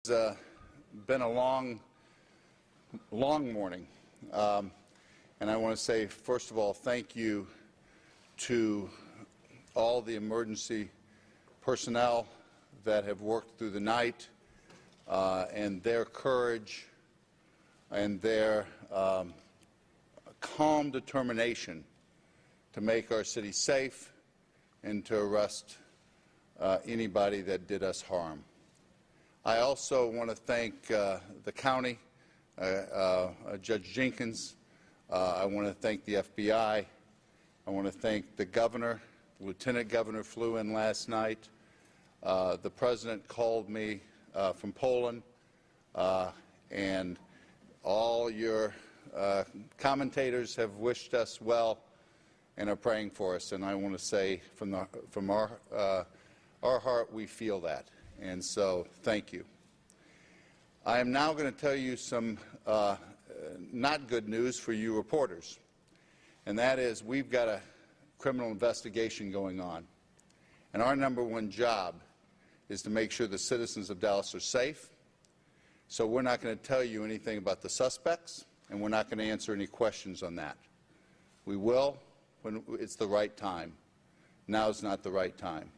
It's been a long morning, and I want to say, first of all, thank you to all the emergency personnel that have worked through the night, and their courage and their calm determination to make our city safe and to arrest anybody that did us harm. I also want to thank the county, Judge Jenkins. I want to thank the FBI. I want to thank the governor. Lieutenant Governor flew in last night. The president called me from Poland, and all your commentators have wished us well and are praying for us. And I want to say, from our heart, we feel that. And so, thank you. I am now going to tell you some not good news for you reporters, and that is we've got a criminal investigation going on, and our #1 job is to make sure the citizens of Dallas are safe. So we're not going to tell you anything about the suspects, and we're not going to answer any questions on that. We will when it's the right time. Now's not the right time.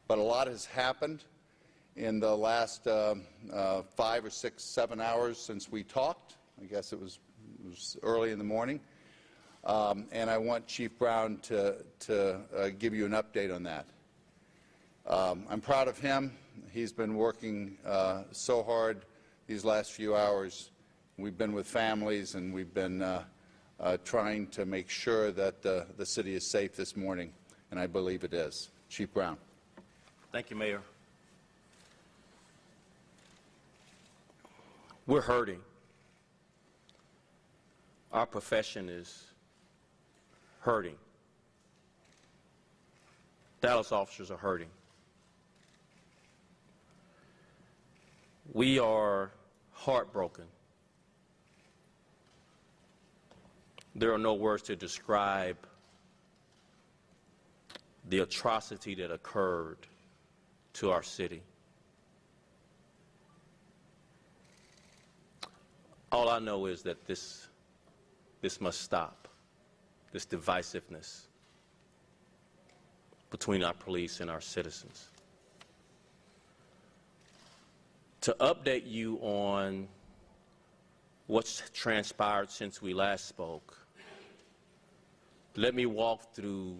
But a lot has happened in the last 5 or 6, 7 hours since we talked. I guess it was early in the morning. And I want Chief Brown to give you an update on that. I'm proud of him. He's been working so hard these last few hours. We've been with families, and we've been trying to make sure that the city is safe this morning, and I believe it is. Chief Brown. Thank you, Mayor. We're hurting. Our profession is hurting. Dallas officers are hurting. We are heartbroken. There are no words to describe the atrocity that occurred to our city. All I know is that this must stop, this divisiveness between our police and our citizens. To update you on what's transpired since we last spoke, let me walk through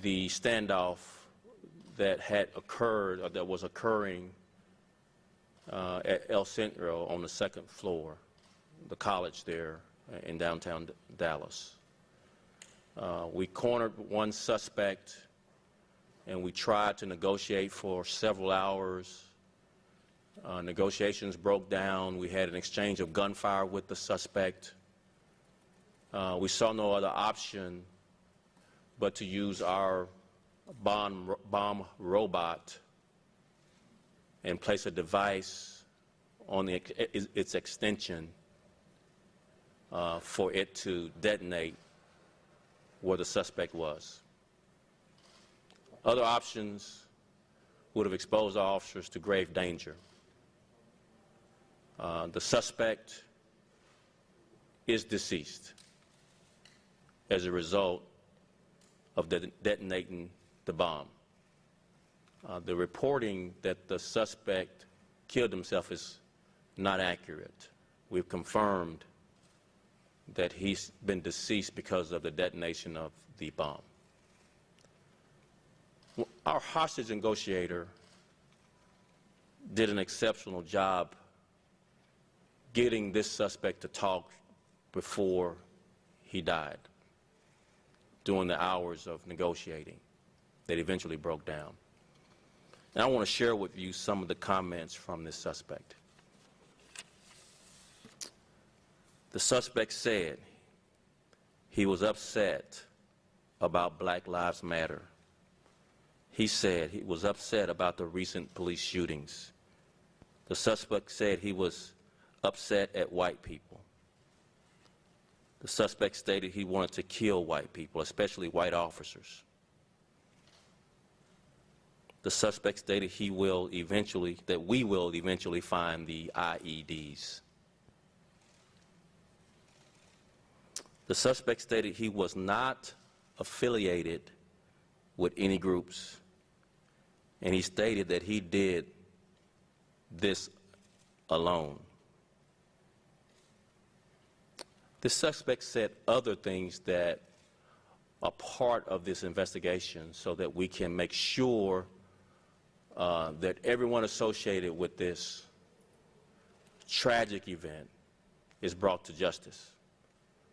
the standoff that had occurred, or that was occurring at El Centro on the 2nd floor, the college there in downtown Dallas. We cornered one suspect, and we tried to negotiate for several hours. Negotiations broke down. We had an exchange of gunfire with the suspect. We saw no other option but to use our bomb robot and place a device on its extension for it to detonate where the suspect was. Other options would have exposed our officers to grave danger. The suspect is deceased as a result of detonating the bomb. The reporting that the suspect killed himself is not accurate. We've confirmed that he's been deceased because of the detonation of the bomb. Our hostage negotiator did an exceptional job getting this suspect to talk before he died, during the hours of negotiating that eventually broke down. And I want to share with you some of the comments from this suspect. The suspect said he was upset about Black Lives Matter. He said he was upset about the recent police shootings. The suspect said he was upset at white people. The suspect stated he wanted to kill white people, especially white officers. The suspect stated that we will eventually find the IEDs. The suspect stated he was not affiliated with any groups, and he stated that he did this alone. The suspect said other things that are part of this investigation so that we can make sure that everyone associated with this tragic event is brought to justice.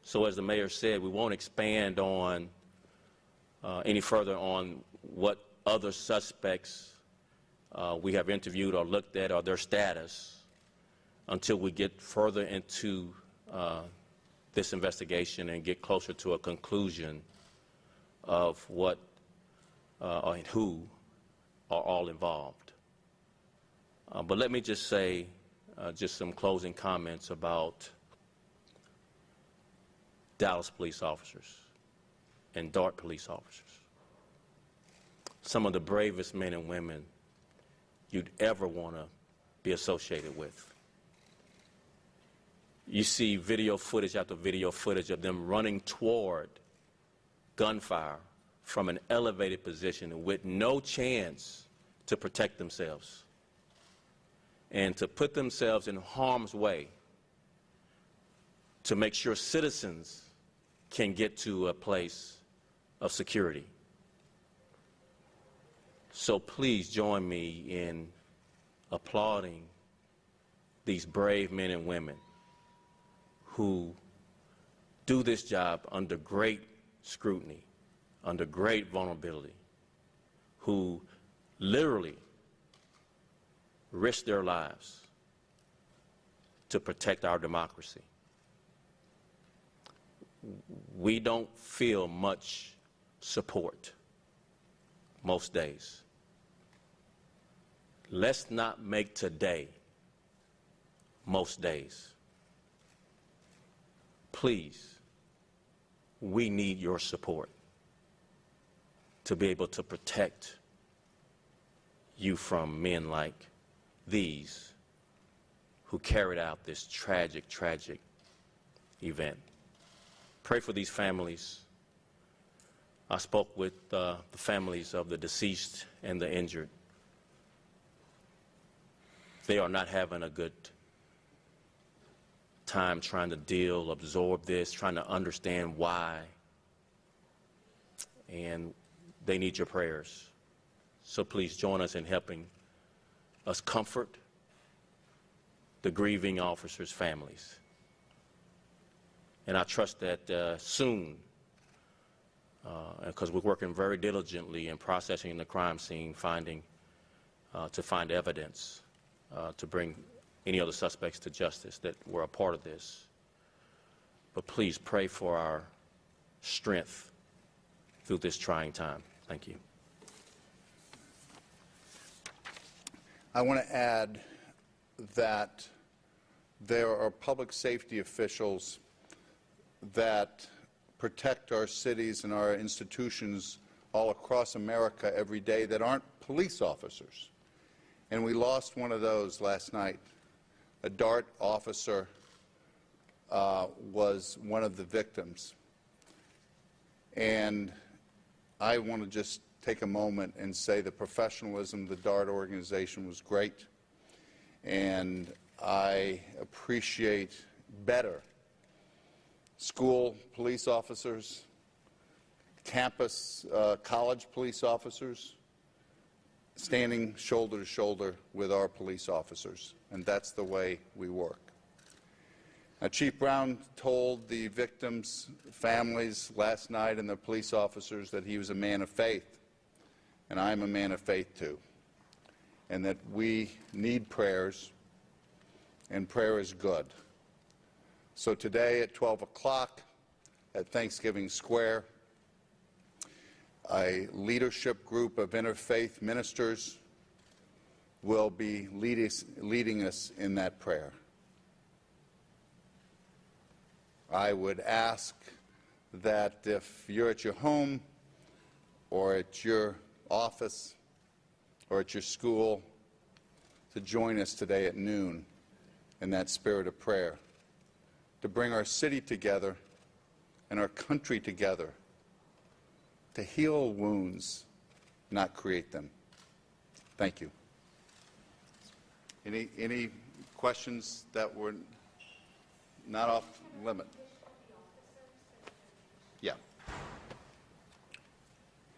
So as the mayor said, we won't expand on any further on what other suspects we have interviewed or looked at or their status until we get further into this investigation and get closer to a conclusion of what and who are all involved. But let me just say just some closing comments about Dallas police officers and Dart police officers. Some of the bravest men and women you'd ever want to be associated with. You see video footage after video footage of them running toward gunfire from an elevated position with no chance to protect themselves and to put themselves in harm's way to make sure citizens can get to a place of security. So please join me in applauding these brave men and women who do this job under great scrutiny, under great vulnerability, who literally risk their lives to protect our democracy. We don't feel much support most days. Let's not make today most days. Please, we need your support to be able to protect you from men like these who carried out this tragic, tragic event. Pray for these families. I spoke with the families of the deceased and the injured. They are not having a good time trying to deal, absorb this, trying to understand why. And they need your prayers. So please join us in helping us comfort the grieving officers' families. And I trust that soon, because we're working very diligently in processing the crime scene, to find evidence to bring any other suspects to justice that were a part of this. But please pray for our strength through this trying time. Thank you. I want to add that there are public safety officials that protect our cities and our institutions all across America every day that aren't police officers. And we lost one of those last night. A DART officer was one of the victims. And I want to just take a moment and say the professionalism of the DART organization was great. And I appreciate better school police officers, campus, college police officers, standing shoulder to shoulder with our police officers, and that's the way we work. Now, Chief Brown told the victims' families last night and the police officers that he was a man of faith, and I'm a man of faith too, and that we need prayers, and prayer is good. So today at 12 o'clock at Thanksgiving Square, a leadership group of interfaith ministers will be leading us in that prayer. I would ask that if you're at your home or at your office or at your school to join us today at noon in that spirit of prayer, to bring our city together and our country together, to heal wounds, not create them. Thank you. Any questions that were not off limit? Yeah.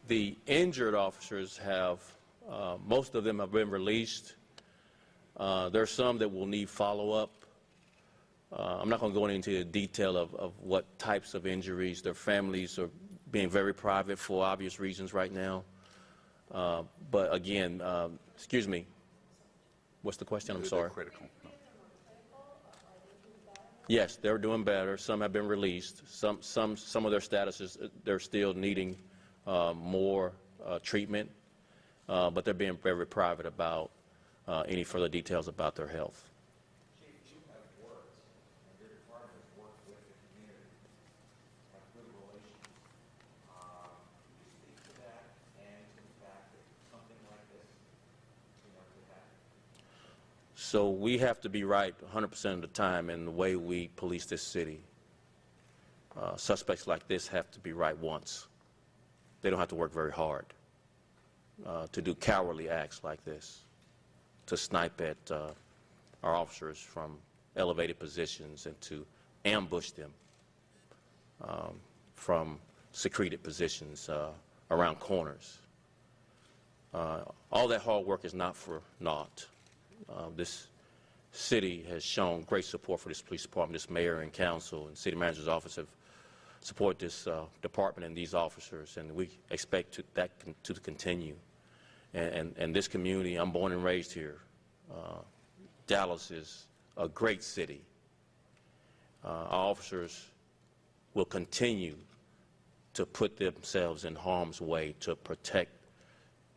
The injured officers have, most of them have been released. There are some that will need follow-up. I'm not going to go into the detail of what types of injuries. Their families are being very private for obvious reasons right now. But again, excuse me, what's the question? I'm sorry. Critical. No. Yes, they're doing better. Some have been released. Some of their statuses, they're still needing more treatment, but they're being very private about any further details about their health. Chief, you have worked, and your department has worked with the community, have good relations. Can you speak to that and to the fact that something like this, could happen? So we have to be right 100% of the time in the way we police this city. Suspects like this have to be right once. They don't have to work very hard to do cowardly acts like this, to snipe at our officers from elevated positions and to ambush them from secreted positions around corners. All that hard work is not for naught. This city has shown great support for this police department. This mayor and council and city manager's office have supported this department and these officers, and we expect that to continue. And this community, I'm born and raised here. Dallas is a great city. Our officers will continue to put themselves in harm's way to protect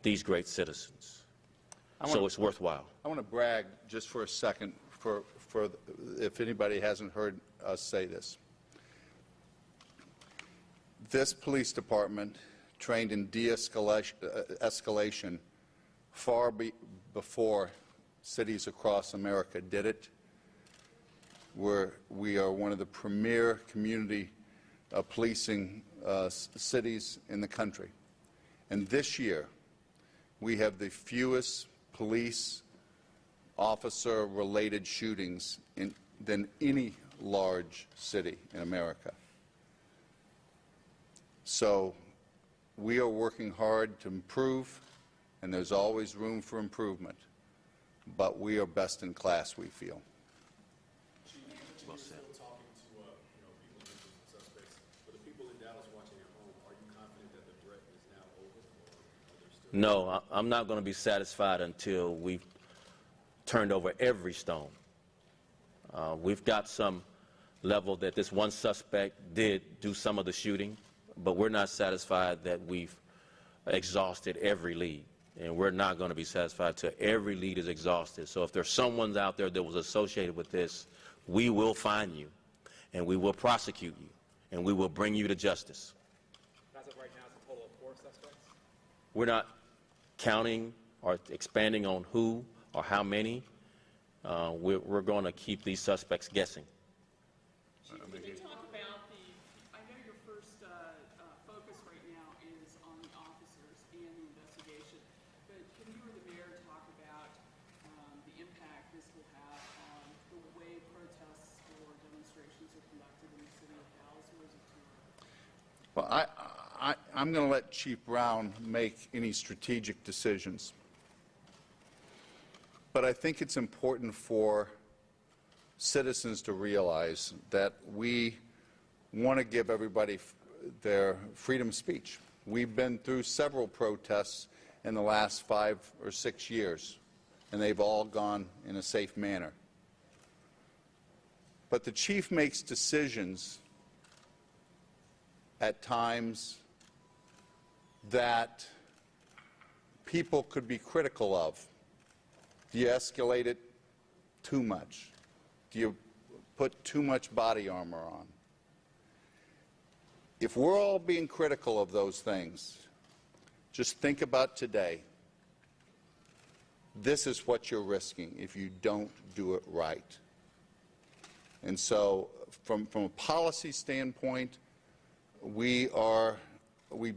these great citizens. So it's worthwhile. I want to brag just for a second for if anybody hasn't heard us say this. This police department trained in de-escalation far before cities across America did it. We are one of the premier community policing cities in the country. And this year, we have the fewest police officer-related shootings than any large city in America. So we are working hard to improve, and there's always room for improvement. But we are best in class, we feel. Well said. Still talking to people interested in suspects, but the people in Dallas watching at home, are you confident that the threat is now over, or are there still? No, I'm not going to be satisfied until we've turned over every stone. We've got some level that this one suspect did do some of the shooting, but we're not satisfied that we've exhausted every lead. And we're not going to be satisfied till every lead is exhausted. So if there's someone out there that was associated with this, we will find you, and we will prosecute you, and we will bring you to justice. As of right now, it's a total of 4 suspects? We're not counting or expanding on who or how many. We're going to keep these suspects guessing. Chief, can you talk about I know your first focus right now is on the officers and the investigation, but can you or the mayor talk about the impact this will have on the way protests or demonstrations are conducted in the city of Dallas, or is it too early? Well, I'm going to let Chief Brown make any strategic decisions. But I think it's important for citizens to realize that we want to give everybody their freedom of speech. We've been through several protests in the last 5 or 6 years, and they've all gone in a safe manner. But the chief makes decisions at times that people could be critical of. Do you escalate it too much? Do you put too much body armor on? If we're all being critical of those things, just think about today. this is what you're risking if you don't do it right. And so from a policy standpoint, we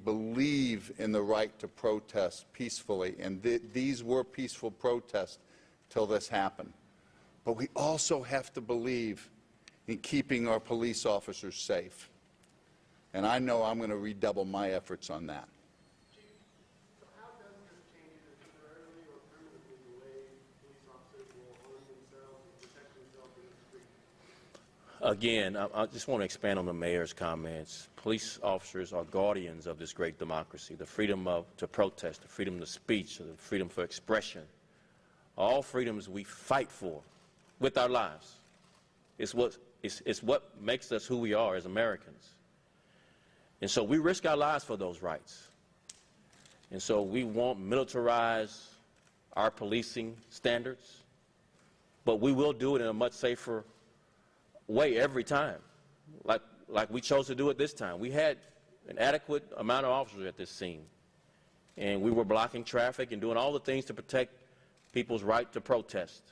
believe in the right to protest peacefully, and these were peaceful protests till this happened. But we also have to believe in keeping our police officers safe. And I know I'm going to redouble my efforts on that. Chief, so how does this change the temporarily or permanently the way police officers will arm themselves and protect themselves in the street? Again, I just want to expand on the mayor's comments. Police officers are guardians of this great democracy, the freedom to protest, the freedom of speech, the freedom for expression. All freedoms we fight for with our lives. It's what makes us who we are as Americans. And so we risk our lives for those rights. And so we won't militarize our policing standards, but we will do it in a much safer way every time, like we chose to do it this time. We had an adequate amount of officers at this scene, and we were blocking traffic and doing all the things to protect people's right to protest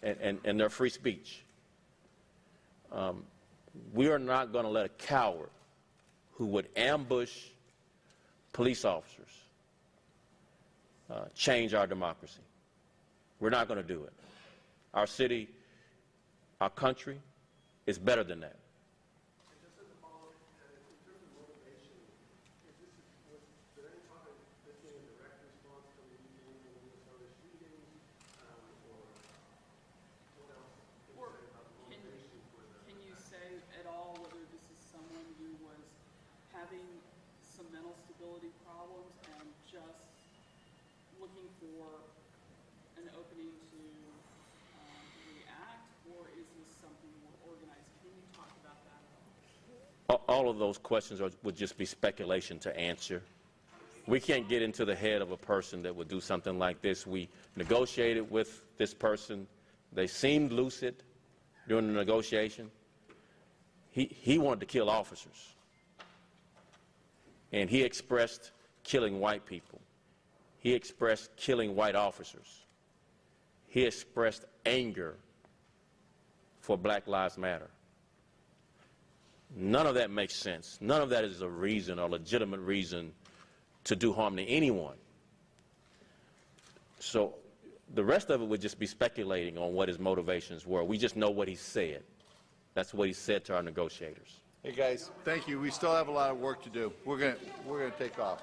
and their free speech. We are not going to let a coward who would ambush police officers change our democracy. We're not going to do it. Our city, our country is better than that. And just as a follow-up, in terms of motivation, was there any talk of this being a direct response from the Minnesota shootings, or what else can you say about the motivation for the... Can you say at all whether this is someone who was having some mental stability problems and just looking for an opening to react, or is this something more organized? Can you talk about that at all? All of those questions would just be speculation to answer. We can't get into the head of a person that would do something like this. We negotiated with this person. They seemed lucid during the negotiation. He wanted to kill officers. And he expressed killing white people. He expressed killing white officers. He expressed anger for Black Lives Matter. None of that makes sense. None of that is a reason or legitimate reason to do harm to anyone. So the rest of it would just be speculating on what his motivations were. We just know what he said. That's what he said to our negotiators. Hey guys, thank you. We still have a lot of work to do. We're going to take off.